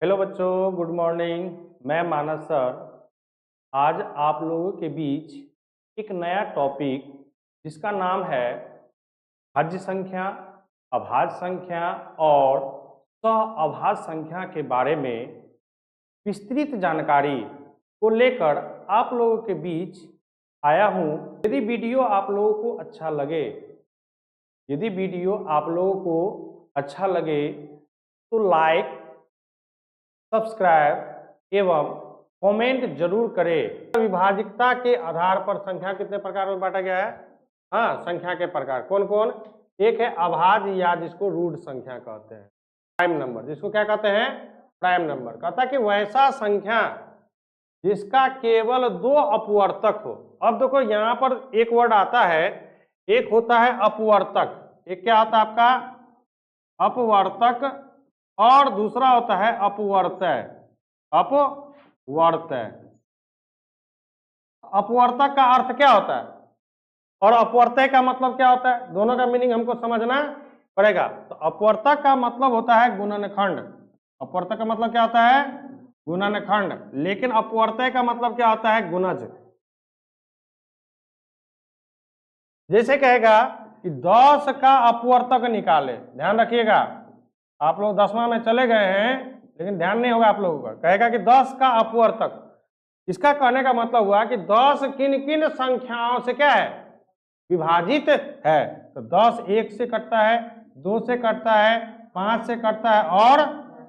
Hello बच्चों, good morning. मैं मानस sir आज आप लोगों के बीच एक नया टॉपिक जिसका नाम है भाज्य संख्या, अभाज्य संख्या और सह संख्या के बारे में विस्तृत जानकारी को लेकर आप लोगों के बीच आया हूँ। यदि वीडियो आप लोगों को अच्छा लगे अच्छा लगे तो लाइक, सब्सक्राइब एवं कमेंट जरूर करें। विभाज्यता के आधार पर संख्या कितने प्रकार में बांटा गया है? हाँ, संख्या के प्रकार कौन कौन? एक है अभाज्य या जिसको रूट संख्या कहते हैं, प्राइम नंबर जिसको क्या कहते हैं? Prime number. कहता है कि वैसा संख्या जिसका केवल दो अपवर्तक हो। अब देखो यहाँ पर एक वर्ड आता है, एक होता है अपवर्तक, एक क्या होता है आपका? अपवर्तक, और दूसरा होता है अपवर्तय। अपवर्तक का अर्थ क्या होता है और अपवर्तय का मतलब क्या होता है? दोनों का मीनिंग हमको समझना पड़ेगा। तो अपवर्तक का मतलब होता है गुणनखंड। अपवर्तक का मतलब क्या होता है? गुणनखंड। लेकिन अपवर्तय का मतलब क्या होता है? गुणज। जैसे कहेगा कि 10 का अपवर्तक निकाले, ध्यान रखिएगा, आप लोग 10वां में चले गए हैं लेकिन ध्यान नहीं होगा आप लोगों का। कहेगा कि 10 का अपवर्तक, इसका कहने का मतलब हुआ कि 10 किन किन संख्याओं से क्या है? विभाजित है। तो 10 1 से कटता है, 2 से कटता है, 5 से कटता है और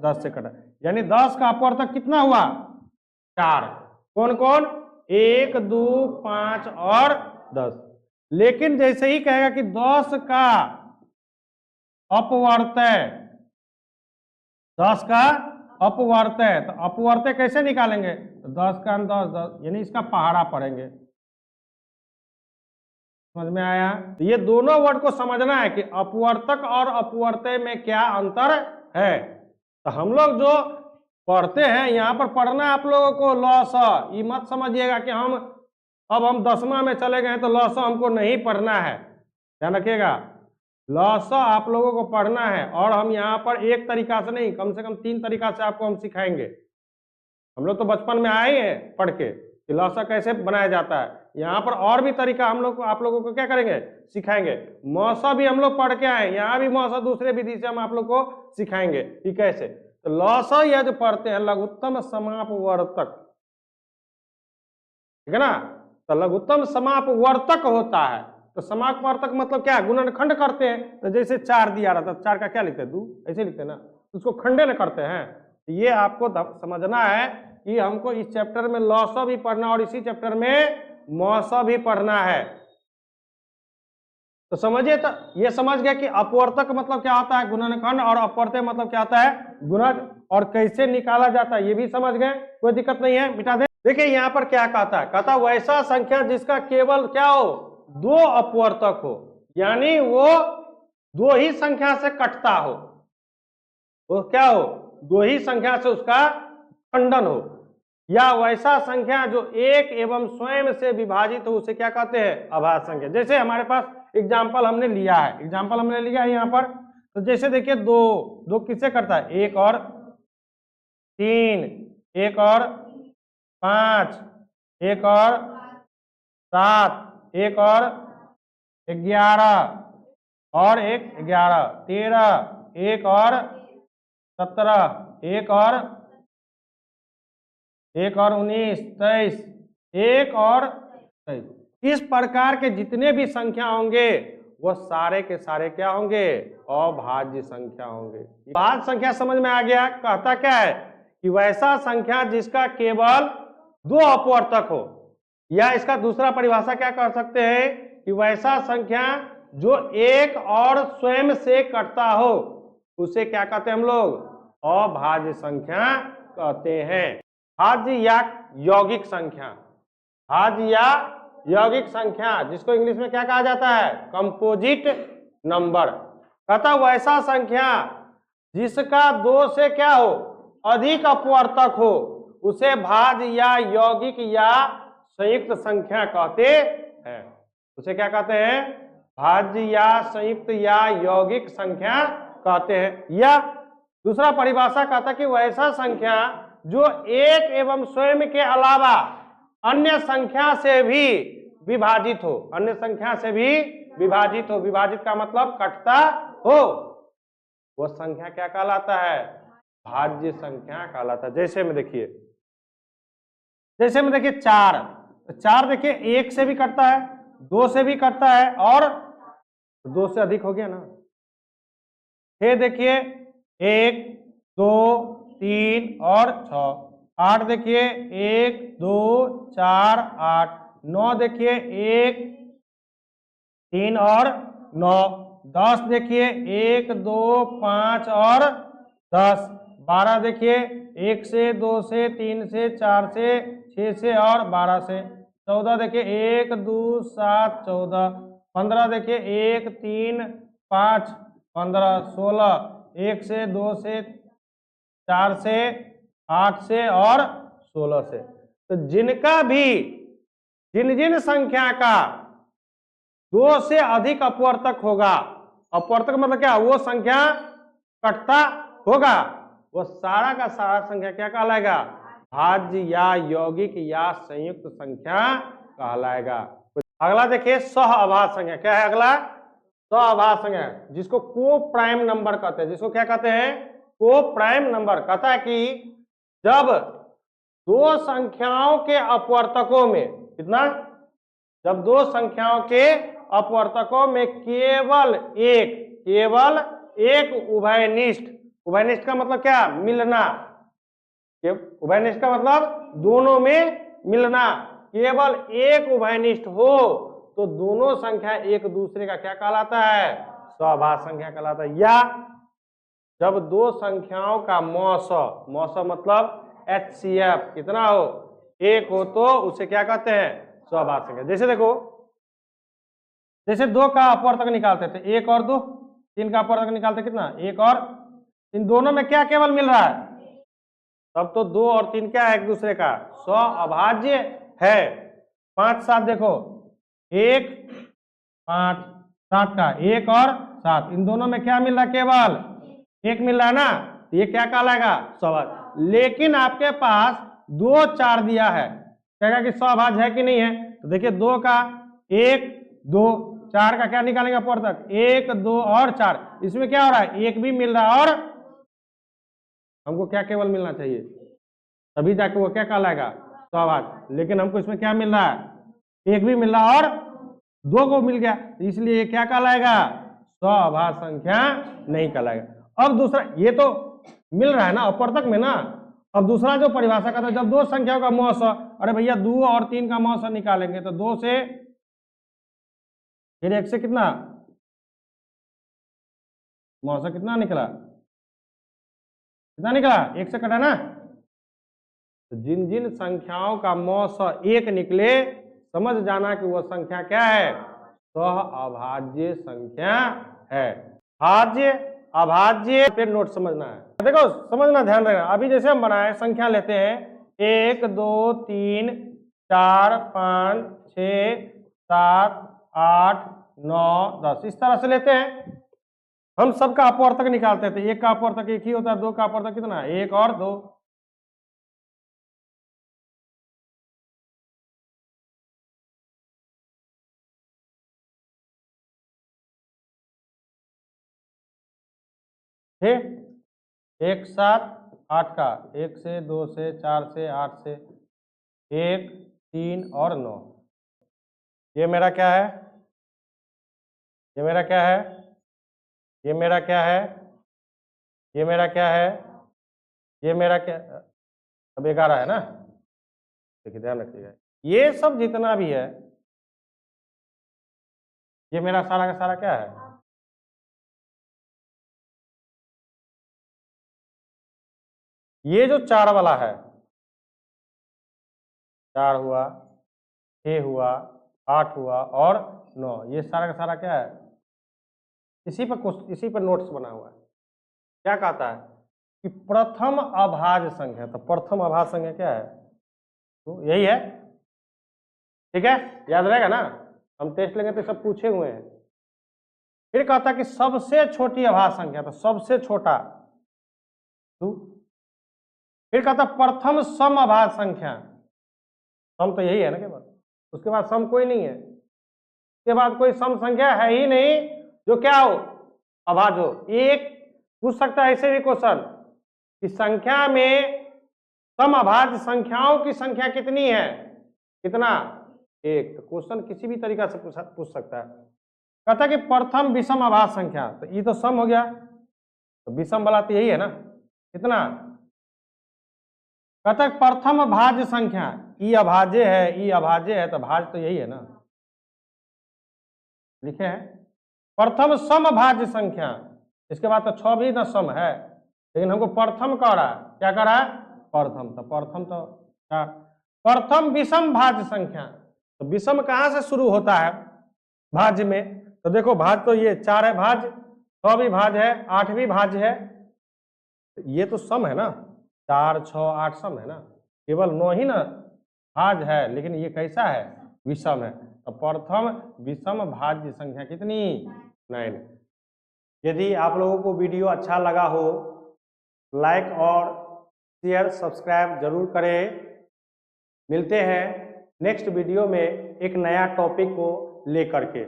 10 से कटता है। यानी 10 का अपवर्तक कितना हुआ? 4। कौन कौन? 1, 2, 5 और 10। लेकिन जैसे ही कहेगा कि 10 का अपवर्तय, 10 का अपवर्तय, तो अपवर्तय कैसे निकालेंगे? तो 10 का 10 यानी इसका पहाड़ा पढ़ेंगे। समझ में आया? तो ये दोनों वर्ड को समझना है कि अपवर्तक और अपवर्तय में क्या अंतर है। तो हम लोग जो पढ़ते हैं यहाँ पर पढ़ना आप लोगों को लॉस। ये मत समझिएगा कि हम 10वां में चले गए तो लॉस हमको नहीं पढ़ना है। ध्यान रखिएगा, लॉस आप लोगों को पढ़ना है। और हम यहाँ पर एक तरीका से नहीं, कम से कम 3 तरीका से आपको हम सिखाएंगे। हम लोग तो बचपन में आए हैं पढ़ के कि लॉस कैसे बनाया जाता है। यहाँ पर और भी तरीका हम लोग आप लोगों को क्या करेंगे? सिखाएंगे। मौसा भी हम लोग पढ़ के आए, यहाँ भी मौसा दूसरे विधि से हम आप लोग को सिखाएंगे कि कैसे। तो लॉस यह जो पढ़ते हैं लघुत्तम समापवर्तक, ठीक है ना? तो लघुत्तम समापवर्तक होता है। तो समापवर्तक मतलब क्या? गुणनखंड करते हैं। तो जैसे 4 दिया रहा था, 4 का क्या लिखते हैं? 2, ऐसे लिखते हैं ना, उसको खंडन करते हैं। ये आपको समझना है कि हमको इस चैप्टर में लॉस भी पढ़ना और इसी चैप्टर में मौसा भी पढ़ना है। तो समझिए, तो ये समझ गया कि अपवर्तक मतलब क्या होता है? गुणनखंड। और अपवर्तय मतलब क्या होता है? गुणज। और कैसे निकाला जाता है ये भी समझ गए, कोई दिक्कत नहीं है, मिटा दे। देखिए यहाँ पर क्या कहता है? कहता वैसा संख्या जिसका केवल क्या हो? 2 अपवर्तक हो, यानी वो 2 ही संख्या से कटता हो। वो क्या हो? 2 ही संख्या से उसका खंडन हो। या वैसा संख्या जो एक एवं स्वयं से विभाजित हो, उसे क्या कहते हैं? अभाज्य संख्या। जैसे हमारे पास एग्जाम्पल हमने लिया है, यहाँ पर। तो जैसे देखिए 2 किससे करता है? 1 और 3, 1 और 5, 1 और 7, 1 और 11 और 1 11, 13, 1 और 17, 1 और 19, 23, 1 और 23। इस प्रकार के जितने भी संख्या होंगे वो सारे के सारे क्या होंगे? अभाज्य संख्या होंगे। भाज्य संख्या समझ में आ गया? कहता क्या है कि वैसा संख्या जिसका केवल 2 अपवर्तक हो, या इसका दूसरा परिभाषा क्या कर सकते हैं कि वैसा संख्या जो एक और स्वयं से कटता हो, उसे क्या कहते हैं हम लोग? अभाज्य संख्या कहते हैं। भाज्य या यौगिक संख्या, भाज्य या यौगिक संख्या जिसको इंग्लिश में क्या कहा जाता है? Composite number. कहता वैसा संख्या जिसका 2 से क्या हो? अधिक अपवर्तक हो, उसे भाज्य या यौगिक या संयुक्त संख्या कहते हैं। उसे क्या कहते हैं? भाज्य या संयुक्त या यौगिक संख्या कहते हैं। या दूसरा परिभाषा कहता कि वैसा संख्या जो एक एवं स्वयं के अलावा अन्य संख्या से भी विभाजित हो, अन्य संख्या से भी विभाजित हो, विभाजित का मतलब कटता हो, वो संख्या क्या कहलाता है? भाज्य संख्या कहलाता है। जैसे में देखिए, जैसे में देखिए 4, 4 देखिए 1 से भी कटता है, 2 से भी कटता है और 2 से अधिक हो गया ना। 6 देखिए 1 2 3 और 6, 8 देखिए 1 2 4 8, 9 देखिए 1 3 और 9, 10 देखिए 1 2 5 और 10, 12 देखिए 1 से 2 से 3 से 4 से 6 से और 12 से, 14 देखिए 1 2 7 14, 15 देखिए 1 3 5 15, 16 1 से 2 से 4 से 8 से और 16 से। तो जिनका भी जिन जिन संख्या का 2 से अधिक अपवर्तक होगा, अपवर्तक मतलब क्या? वो संख्या कटता होगा, वो सारा का सारा संख्या क्या कहलाएगा? भाज्य या यौगिक या संयुक्त संख्या कहलाएगा। अगला देखिए सहअभाज्य संख्या। क्या है अगला? सहअभाज्य संख्या, जिसको को प्राइम नंबर कहते हैं। जिसको क्या कहते हैं? को प्राइम नंबर। कहता है कि जब दो संख्याओं के अपवर्तकों में, कितना? जब दो संख्याओं के अपवर्तकों में केवल एक उभयनिष्ठ, उभयनिष्ठ का मतलब क्या? मिलना। उभयनिष्ठ का मतलब दोनों में मिलना। केवल एक उभयनिष्ठ हो तो दोनों संख्या एक दूसरे का क्या कहलाता है? सहअभाज्य संख्या कहलाता है। या जब दो संख्याओं का मौस मतलब HCF कितना हो? 1 हो तो उसे क्या कहते हैं? सहअभाज्य संख्या। जैसे देखो, जैसे 2 का अपवर्तक निकालते थे, 1 और 2, 3 का अपवर्तक निकालते कितना? 1 और, इन दोनों में क्या केवल मिल रहा है? तब तो 2 और 3 क्या है? एक दूसरे का सहअभाज्य है। 5 7 देखो, 1 5 7 का 1 और 7, इन दोनों में क्या मिल रहा है? केवल 1 मिल रहा है ना, तो ये क्या कहलाएगा? सहअभाज्य। लेकिन आपके पास 2 4 दिया है, कहेगा कि सहअभाज्य है कि नहीं है? तो देखिए 2 का 1 2, 4 का क्या निकालेंगे अपवर्तक? 1 2 और 4, इसमें क्या हो रहा है? 1 भी मिल रहा है और हमको क्या केवल मिलना चाहिए, तभी जाके वो क्या कहलाएगा? सहअभाज्य। लेकिन हमको इसमें क्या मिल रहा है? 1 भी मिल रहा और 2 को मिल गया, इसलिए ये क्या कहलाएगा? सहअभाज्य संख्या नहीं कहलाएगा। अब दूसरा, ये तो मिल रहा है ना अपवर्तक में ना। अब दूसरा जो परिभाषा करता है, जब दो संख्याओं का मौस, अरे भैया 2 और 3 का मौस निकालेंगे तो 2 से फिर 1 से कितना मौसा कितना निकला? कितना निकला? 1 से कटा ना। तो जिन जिन संख्याओं का मौसा 1 निकले, समझ जाना कि वह संख्या क्या है? सहअभाज्य संख्या है। भाज्य अभाज्य पे नोट समझना है। देखो समझना, ध्यान रखना। अभी जैसे हम बनाए संख्या लेते हैं 1 2 3 4 5 6 7 8 9 10, इस तरह से लेते हैं। हम सबका अपवर्तक निकालते थे। 1 का अपवर्तक 1 ही होता है, 2 का अपवर्तक कितना? 1 और 2। ठीक, 1 7 8 का 1 से 2 से 4 से 8 से 1 3 और 9। ये मेरा क्या है? ये मेरा क्या है? ये मेरा क्या है? ये मेरा क्या है? ये मेरा क्या? अब 11 है ना। देखिए ध्यान रखिएगा, ये सब जितना भी है ये मेरा सारा का सारा क्या है? ये जो 4 वाला है, 4 हुआ, 6 हुआ, 8 हुआ और 9, ये सारा का सारा क्या है? इसी पर नोट्स बना हुआ है। क्या कहता है कि प्रथम अभाज्य संख्या। तो प्रथम अभाज्य संख्या क्या है? तो यही है। ठीक है, याद रहेगा ना। हम टेस्ट लेंगे तो सब पूछे हुए हैं। फिर कहता है कि सबसे छोटी अभाज्य संख्या। तो सबसे छोटा 2। फिर कहता प्रथम सम अभाज्य संख्या, सम तो यही है ना केवल, उसके बाद सम कोई नहीं है, उसके बाद कोई सम संख्या है ही नहीं जो क्या हो, अभाज्य हो। एक पूछ सकता है ऐसे भी क्वेश्चन कि संख्या में सम अभाज्य संख्याओं की संख्या कितनी है, कितना, एक। तो क्वेश्चन किसी भी तरीका से पूछ सकता है। कहता है कि प्रथम विषम अभाज्य संख्या, तो ये तो सम हो गया, तो विषम वाला तो यही है ना, कितना। कहता है प्रथम भाज्य संख्या, ई अभाज्य है, ई अभाज्य है, तो भाज्य तो यही है ना, लिखे हैं। प्रथम सम भाज्य संख्या, इसके बाद तो 6 भी ना सम है, लेकिन हमको प्रथम कह रहा है, क्या कह रहा है, प्रथम, तो प्रथम तो क्या। प्रथम विषम भाज्य संख्या, तो विषम कहाँ से शुरू होता है भाज्य में, तो देखो भाज्य तो ये 4 है भाज्य, 6 भी भाज्य है, 8 भी भाज्य है, ये तो सम है ना, 4 6 8 सम है ना, केवल 9 ही ना भाज्य है, लेकिन ये कैसा है, विषम है। तो प्रथम विषम भाज्य संख्या कितनी, 9। यदि आप लोगों को वीडियो अच्छा लगा हो, लाइक और शेयर सब्सक्राइब जरूर करें। मिलते हैं नेक्स्ट वीडियो में एक नया टॉपिक को लेकर के।